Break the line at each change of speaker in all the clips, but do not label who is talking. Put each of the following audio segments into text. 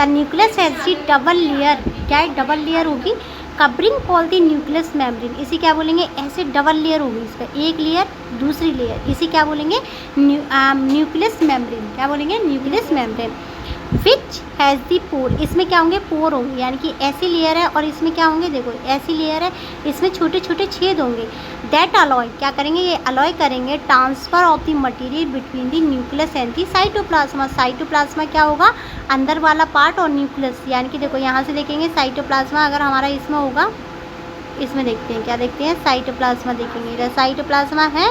The nucleus has the double layer, क्या है double layer होगी, covering call the nucleus membrane, इसे क्या बोलेंगे, ऐसे डबल लेयर होगी, इस पर एक लेयर दूसरी लेयर, इसे क्या बोलेंगे, न्यूक्लियस मेम्ब्रेन, क्या बोलेंगे, nucleus membrane. Which has the pore, इसमें क्या होंगे, पोर होंगे, यानी कि ऐसी लेयर है और इसमें क्या होंगे, देखो ऐसी लेयर है, इसमें छोटे छोटे छेद होंगे। दैट अलॉय, क्या करेंगे, ये अलॉय करेंगे transfer of the material between the nucleus and the cytoplasm. Cytoplasm क्या होगा, अंदर वाला पार्ट, और न्यूक्लियस, यानी कि देखो यहाँ से देखेंगे साइटोप्लाज्मा अगर हमारा इसमें होगा, इसमें देखते हैं क्या देखते हैं, साइटोप्लाज्मा देखेंगे, इधर साइटोप्लाज्मा है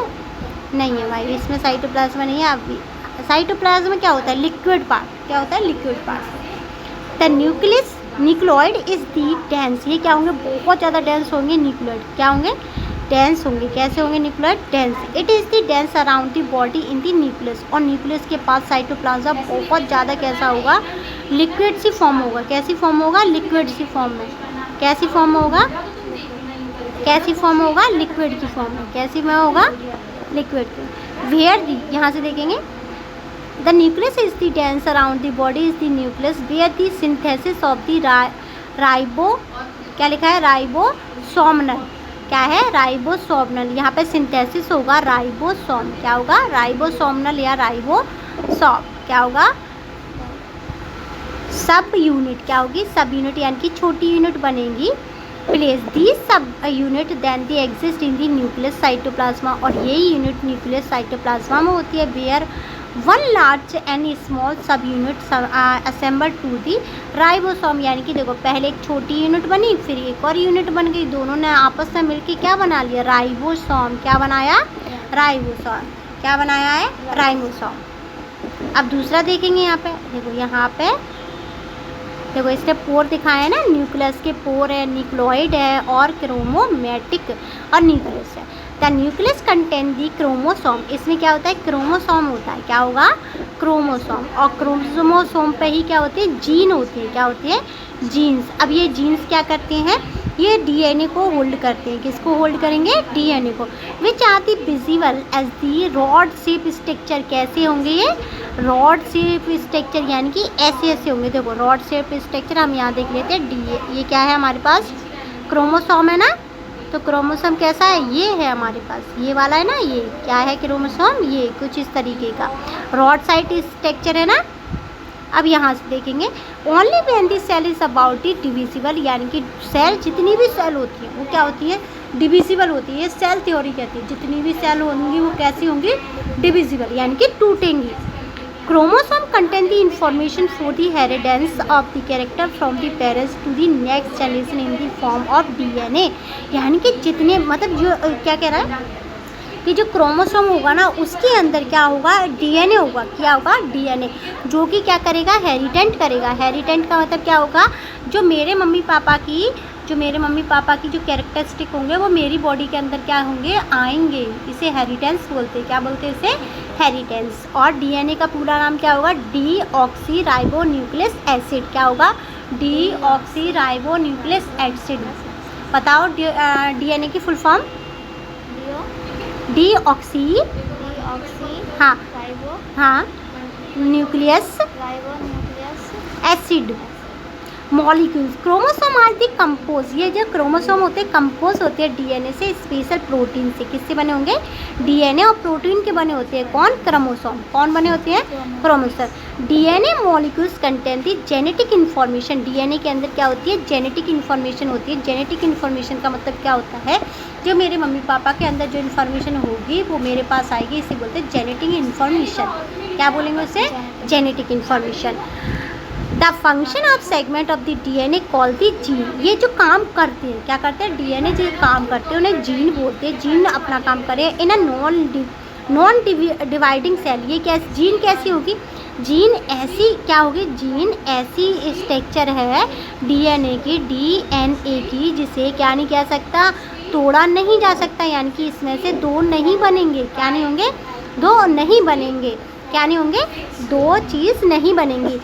नहीं है भाई, इसमें साइटोप्लाज्मा नहीं है। अभी साइटोप्लाज्मा क्या होता है, लिक्विड पार्ट, क्या होता है, liquid part. The nucleus nucleoid is the dense, ये क्या होंगे, बहुत ज़्यादा डेंस होंगे न्यूक्लियोइड, क्या होंगे, डेंस होंगे, कैसे होंगे nucleoid, dense. It is the dense around the body in the nucleus, और न्यूक्लियस के पास साइटोप्लाज्मा बहुत ज़्यादा कैसा होगा, लिक्विड सी फॉर्म होगा, कैसी फॉर्म होगा, लिक्विड सी फॉर्म में, कैसी फॉर्म होगा, कैसी फॉर्म होगा, लिक्विड की फॉर्म में, कैसी में होगा, लिक्विड की। वेयर दी, यहाँ से देखेंगे, the nucleus is the dense around the body is the nucleus where the synthesis of the ribo, क्या लिखा है, राइबोसोमनल, क्या है, राइबोसोमनल, यहाँ पे सिंथेसिस होगा राइबोसोम, क्या होगा, राइबोसोमनल या राइबोसोम, क्या होगा, सब यूनिट, क्या होगी, सब यूनिट, यानी कि छोटी यूनिट बनेंगी। Place the sub unit then the exist in the nucleus cytoplasm, और यही यूनिट न्यूक्लियस साइटोप्लाज्मा में होती है। Where one large and small sub unit assemble to the ribosome, यानी कि देखो पहले एक छोटी यूनिट बनी, फिर एक और यूनिट बन गई, दोनों ने आपस में मिलकर क्या बना लिया, राइबोसोम, क्या बनाया, राइबोसोम, क्या बनाया है, राइबोसोम। अब दूसरा देखेंगे, यहाँ पे देखो, यहाँ पे देखो इसने पोर दिखाए हैं ना, न्यूक्लियस के पोर है, न्यूक्लियोइड है और क्रोमोमेटिक और न्यूक्लियस है। The nucleus contain the chromosome, इसमें क्या होता है, क्रोमोसोम होता है, क्या होगा, क्रोमोसोम, और क्रोमोसोम पे ही क्या होती है, जीन होती है, क्या होती है, जीन्स। अब ये जीन्स क्या करते हैं, ये डीएनए को होल्ड करते हैं, किसको होल्ड करेंगे, डीएनए को। Which are the visible as the rod shape structure, कैसे होंगे ये, रॉड शेप स्ट्रक्चर, यानी कि ऐसे ऐसे होंगे, देखो रॉड शेप स्ट्रक्चर हम यहाँ देख लेते हैं, डी, ये क्या है हमारे पास, क्रोमोसोम है ना, तो क्रोमोसोम कैसा है, ये है हमारे पास, ये वाला है ना, ये क्या है क्रोमोसोम, ये कुछ इस तरीके का रॉड साइड स्ट्रक्चर है ना। अब यहाँ से देखेंगे, only when the cell is about the divisible, यानी कि सेल, जितनी भी सेल होती है वो क्या होती है, डिविजिबल होती है, ये सेल थ्योरी कहती है, जितनी भी सेल होंगी वो कैसी होंगी, डिविजिबल, यानी कि टूटेंगी। Chromosome contain the information for the inheritance of the character from the parents to the next generation in the form of DNA, यानी कि जितने, मतलब जो क्या कह रहा है कि जो क्रोमोसोम होगा ना उसके अंदर क्या होगा, डीएनए होगा, क्या होगा, डीएनए, जो कि क्या करेगा, हेरिटेंट करेगा। हेरिटेंट का मतलब क्या होगा, जो मेरे मम्मी पापा की जो कैरेक्टरिस्टिक होंगे वो मेरी बॉडी के अंदर क्या होंगे, आएंगे, इसे हेरिटेंस बोलते हैं, क्या बोलते हैं इसे, हेरिटेंस। और डीएनए का पूरा नाम क्या होगा, डीऑक्सी राइबो न्यूक्लियस एसिड, क्या होगा, डीऑक्सी राइबो न्यूक्लियस एसिड। बताओ डीएनए की फुल फॉर्म, डीऑक्सी, हाँ हाँ, nucleus acid molecules. Chromosome are the compose, ये जो क्रोमोसोम होते हैं कंपोज होते हैं डीएनए से, स्पेशल प्रोटीन से, किससे बने होंगे, डीएनए और प्रोटीन के बने होते हैं, कौन, क्रोमोसोम, कौन बने होते हैं, chromosome. DNA molecules contain the genetic information, DNA के अंदर क्या होती है, जेनेटिक इन्फॉर्मेशन होती है। जेनेटिक इन्फॉर्मेशन का मतलब क्या होता है, जो मेरे मम्मी पापा के अंदर जो इन्फॉर्मेशन होगी वो मेरे पास आएगी, इसे बोलते हैं जेनेटिक इन्फॉर्मेशन, क्या बोलेंगे उसे, genetic information. The function of segment of the DNA call the gene, ये जो काम करते हैं, क्या करते हैं, डीएनए जो काम करते हैं उन्हें जीन बोलते हैं। जीन अपना काम करे इन अ नॉन डिवाइडिंग सेल, ये कैसे, जीन कैसी होगी, जीन ऐसी क्या होगी, जीन ऐसी स्ट्रक्चर है डीएनए की जिसे क्या नहीं कह सकता, तोड़ा नहीं जा सकता, यानी कि इसमें से दो नहीं बनेंगे, क्या नहीं होंगे, दो नहीं बनेंगे, क्या नहीं होंगे, दो चीज़ नहीं बनेंगी।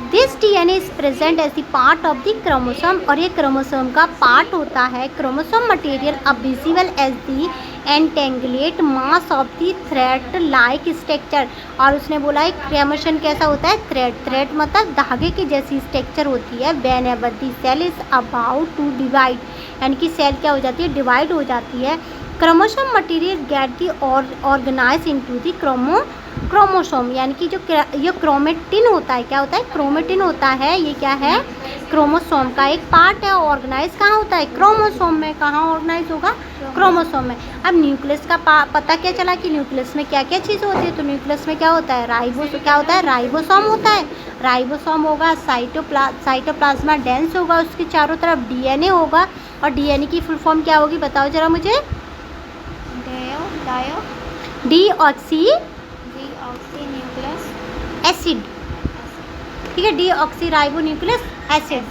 This DNA is present as the part of the chromosome, और ये क्रोमोसोम का पार्ट होता है। क्रोमोसोम मटेरियल अब visible as the entangled mass of the thread like structure, और उसने बोला है क्रोमोसोम कैसा होता है, थ्रेड मतलब धागे की जैसी स्ट्रक्चर होती है। Whenever the cell is about to divide, यानी कि सेल क्या हो जाती है, डिवाइड हो जाती है। Chromosome material get the organize into the chromosome, यानी कि जो ये क्रोमेटिन होता है, क्या होता है, क्रोमेटिन होता है, ये क्या है, क्रोमोसोम का एक पार्ट है। ऑर्गेनाइज कहाँ होता है, क्रोमोसोम में। कहाँ ऑर्गेनाइज होगा, क्रोमोसोम में। अब न्यूक्लियस का पता क्या चला कि न्यूक्लियस में क्या क्या चीज़ होती है, तो न्यूक्लियस में क्या होता है, क्या होता है, राइबोसोम होता है। राइबोसोम होगा, साइटोप्लाज्मा डेंस होगा, उसके चारों तरफ डीएनए होगा, और डीएनए की फुल फॉर्म क्या होगी, बताओ जरा मुझे। डीऑक्सी एसिड, ठीक है, डीऑक्सी राइबो न्यूक्लियस एसिड,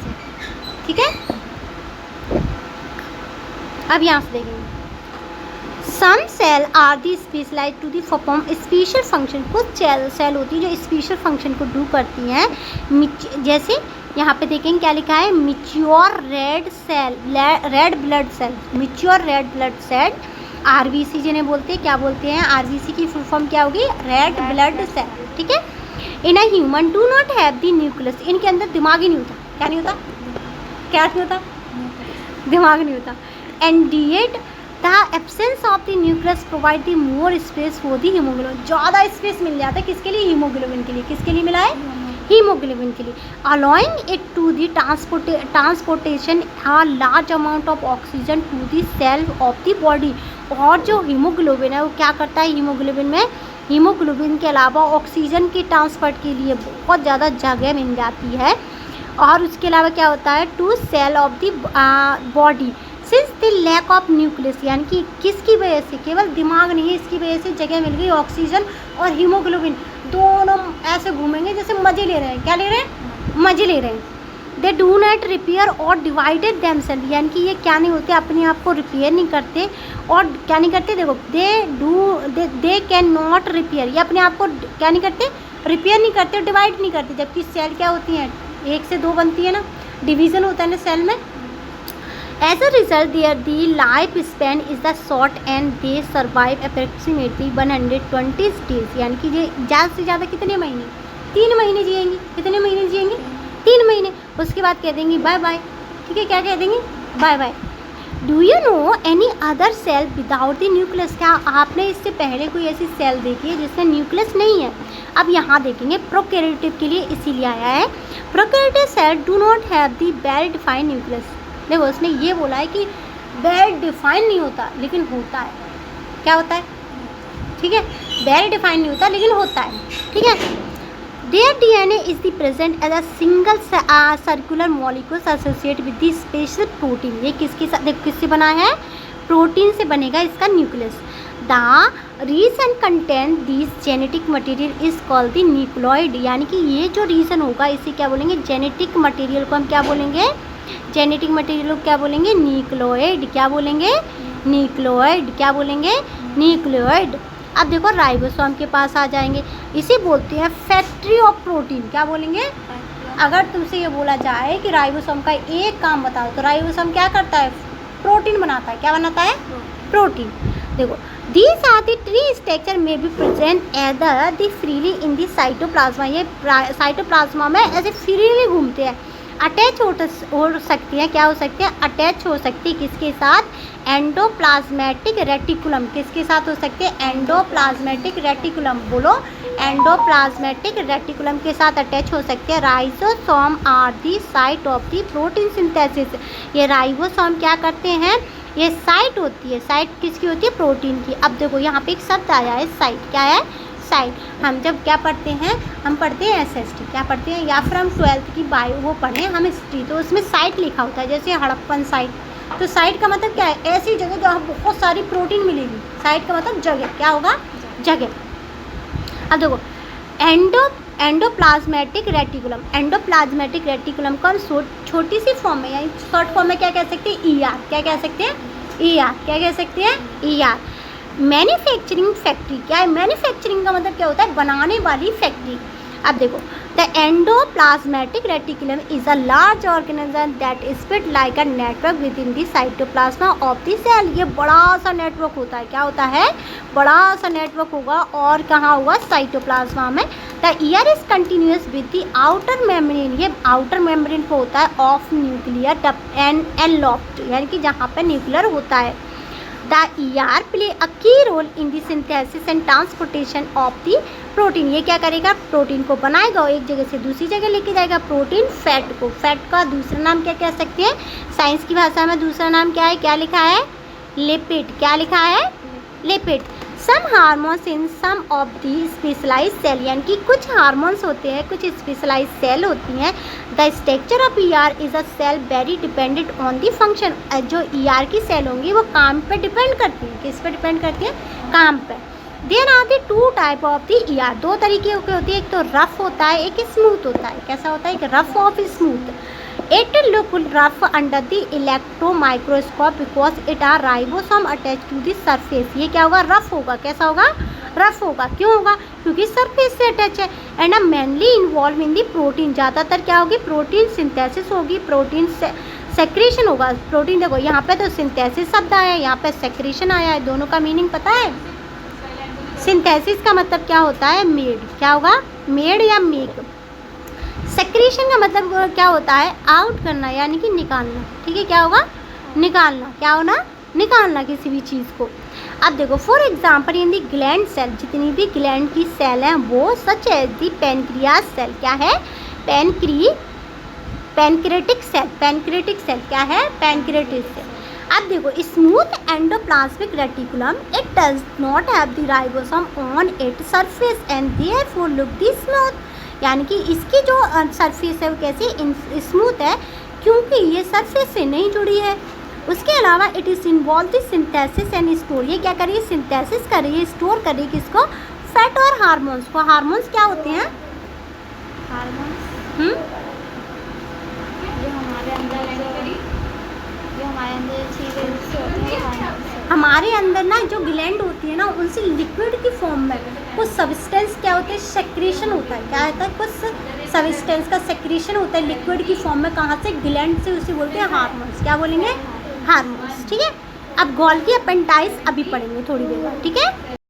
ठीक है। अब यहाँ से देखेंगे, some cell are the specialise to the perform special function. कुछ सेल होती है जो स्पेशल फंक्शन को डू करती हैं, जैसे यहाँ पे देखेंगे क्या लिखा है, mature red cell, red blood cell, mature red blood cell, RBC जिन्हें बोलते हैं, क्या बोलते हैं, आरबीसी की फुल फॉर्म क्या होगी, रेड ब्लड सेल, ठीक है। In a human do not have the nucleus, इनके अंदर दिमाग ही नहीं होता, क्या नहीं होता, क्या नहीं होता, दिमाग नहीं होता। And diet the absence of the nucleus provide the more space for the haemoglobin, ज़्यादा स्पेस मिल जाता है किसके लिए, हीमोग्लोबिन के लिए। किसके लिए मिला है, हीमोग्लोबिन के लिए। Allowing it to the transportation a large amount of oxygen to the cell of the body. और जो हीमोग्लोबिन है वो क्या करता है, हीमोग्लोबिन में, हीमोग्लोबिन के अलावा ऑक्सीजन के ट्रांसपोर्ट के लिए बहुत ज़्यादा जगह मिल जाती है। और उसके अलावा क्या होता है, to cell of the body since the lack of nucleus, यानी कि किसकी वजह से, केवल दिमाग नहीं है, इसकी वजह से जगह मिल गई, ऑक्सीजन और हीमोग्लोबिन दोनों ऐसे घूमेंगे जैसे मज़े ले रहे हैं, क्या ले रहे हैं, मज़े ले रहे हैं। दे डू नॉट रिपेयर और डिवाइडेड देमसेल्फ, यानी कि ये क्या नहीं होते, अपने आप को रिपेयर नहीं करते और क्या नहीं करते, देखो दे कैन नॉट रिपेयर, ये अपने आप को क्या नहीं करते, रिपेयर नहीं करते, डिवाइड नहीं करते। जबकि सेल क्या होती हैं, 1 से 2 बनती है ना, डिवीज़न होता है ना सेल में। As a result there the life span is the short and they survive approximately 120 days, यानी कि ये ज़्यादा से ज़्यादा कितने महीने, 3 महीने जिएंगी। कितने महीने जिएंगी, 3 महीने। उसके बाद कह देंगी बाय बाय, ठीक है, क्या कह देंगी, bye bye. Do you know any other cell without the nucleus, क्या आपने इससे पहले कोई ऐसी सेल देखी है जिसमें न्यूक्लियस नहीं है। अब यहाँ देखेंगे प्रोकैरियोटिव के लिए इसीलिए आया है, prokaryotic cell do not have the well defined nucleus. देखो उसने ये बोला है कि वेल डिफाइंड नहीं होता लेकिन होता है, क्या होता है, ठीक है, वेल डिफाइंड नहीं होता लेकिन होता है, ठीक है। Their DNA is the present as a single circular molecule associated with the special protein। ये किसके साथ, किससे बना है, प्रोटीन से बनेगा इसका nucleus. The reason contain these genetic material is called the nucleoid, यानी कि ये जो रीज़न होगा इसे क्या बोलेंगे, जेनेटिक मटेरियल को हम क्या बोलेंगे, जेनेटिक मटेरियल को क्या बोलेंगे, न्यूक्लियोइड, क्या बोलेंगे, न्यूक्लियोइड, क्या बोलेंगे, न्यूक्लियोइड। अब देखो राइबोसोम के पास आ जाएंगे, इसे बोलते हैं फैक्ट्री ऑफ प्रोटीन, क्या बोलेंगे। अगर तुमसे ये बोला जाए कि राइबोसोम का एक काम बताओ, तो राइबोसोम क्या करता है, प्रोटीन बनाता है, क्या बनाता है, प्रोटीन। देखो these are the tree structure may be present either the freely in the cytoplasm, ये साइटोप्लाज्मा में ऐसे फ्रीली घूमते हैं। अटैच हो सकती हैं, क्या हो सकते हैं, अटैच हो सकती है किसके साथ, एंडोप्लाज्मेटिक रेटिकुलम, किसके साथ हो सकते हैं, एंडोप्लाज्मेटिक रेटिकुलम, बोलो, एंडोप्लाज्मेटिक रेटिकुलम के साथ अटैच हो सकते हैं। Ribosome are the site of the protein synthesis, ये राइबोसोम क्या करते हैं, ये साइट होती है, साइट किसकी होती है, प्रोटीन की। अब देखो यहाँ पे एक शब्द आया है साइट, क्या है, साइट। हम जब क्या पढ़ते हैं, हम पढ़ते हैं एसएसटी, क्या पढ़ते हैं, या फिर हम 12th की बायो वो पढ़े हम हिस्ट्री, तो उसमें साइट लिखा होता है, जैसे हड़प्पन साइट। तो साइट का मतलब क्या है, ऐसी जगह जहाँ बहुत सारी प्रोटीन मिलेगी, साइट का मतलब जगह, क्या होगा, जगह। अब देखो एंडोप्लाज्मेटिक रेटिकुलम, एंडोप्लाज्मेटिक रेटिकुलम को हम छोटी सी फॉर्म में यानी शॉर्ट फॉर्म में क्या कह सकते हैं, ईआर, क्या कह सकते हैं, ईआर, क्या कह सकते हैं, ईआर। मैन्युफैक्चरिंग फैक्ट्री क्या है, मैन्युफैक्चरिंग का मतलब क्या होता है, बनाने वाली फैक्ट्री। अब देखो the endoplasmic reticulum is a large organism that spread like a network within the cytoplasm of the cell. ये बड़ा सा नेटवर्क होता है, क्या होता है, बड़ा सा नेटवर्क होगा, और कहाँ होगा, साइटोप्लाज्मा में। The year is continuous with the outer membrane, ये आउटर मेम्ब्रेन पे होता है ऑफ न्यूक्लियर एनलॉफ्ट, यानी कि जहाँ पे न्यूक्लियर होता है। The ER play a key role in the synthesis and transportation of the protein। ये क्या करेगा, प्रोटीन को बनाएगा और एक जगह से दूसरी जगह लेके जाएगा। प्रोटीन फैट को, फैट का दूसरा नाम क्या कह सकते हैं, साइंस की भाषा में दूसरा नाम क्या है, क्या लिखा है, लिपिड। क्या लिखा है, lipid. Some hormones in some of the specialise cell, यानी कि कुछ हार्मोन्स होते हैं, कुछ स्पेशलाइज सेल होती हैं। The structure of ER is a cell very dependent on the function. जो ER की सेल होंगी वो काम पे डिपेंड करती हैं, किस पे डिपेंड करती हैं, काम पे। There are the two type of the ER, दो तरीके की होती है, एक तो रफ होता है, एक स्मूथ होता है। कैसा होता है, एक रफ और smooth. It look rough under the electron microscope because it are ribosome attached to the surface। ये क्या होगा, रफ होगा। कैसा होगा, रफ होगा। क्यों होगा, क्योंकि सरफेस से अटैच है। And mainly involve in the protein, ज़्यादातर क्या होगी, प्रोटीन सिंथेसिस होगी, प्रोटीन सेक्रेशन होगा। प्रोटीन देखो यहाँ पे तो सिंथेसिस शब्द आया है, यहाँ पे सेक्रेशन आया है, दोनों का मीनिंग पता है। सिंथेसिस का मतलब क्या होता है, मेड। क्या होगा, मेड या मेक। सेक्रेशन का मतलब क्या होता है, आउट करना, यानी कि निकालना। ठीक है, क्या होगा, निकालना। क्या होना, निकालना किसी भी चीज़ को। अब देखो for example in the gland cell, जितनी भी ग्लैंड की सेल हैं वो such as the pancreas cell. क्या है, पैनक्रेटिक सेल। पैनक्रेटिक सेल क्या है, पैनक्रेटिक सेल। अब देखो smooth endoplasmic reticulum, it does not have the ribosome on its surface and therefore look the smooth. यानी कि इसकी जो सरफेस है वो कैसी, स्मूथ है, क्योंकि ये सरफेस से नहीं जुड़ी है। उसके अलावा it is involve the synthesis and store, ये क्या कर रही है, सिंथेसिस कर रही है, स्टोर कर रही है किसको, फैट और हार्मोन्स को। हार्मोन्स क्या होते हैं, हार्मोन्स हमारे अंदर ना जो ग्लैंड होती है ना, उनसे लिक्विड की फॉर्म में कुछ सब्सटेंस क्या होते हैं, सेक्रेशन होता है। क्या होता है, कुछ सब्सटेंस का सेक्रेशन होता है लिक्विड की फॉर्म में। कहाँ से, ग्लैंड से, उसे बोलते हैं हार्मोन्स। क्या बोलेंगे, हार्मोन्स। ठीक है, अब गोल्गी अपेंडाइज अभी पढ़ेंगे थोड़ी देर बाद। ठीक है।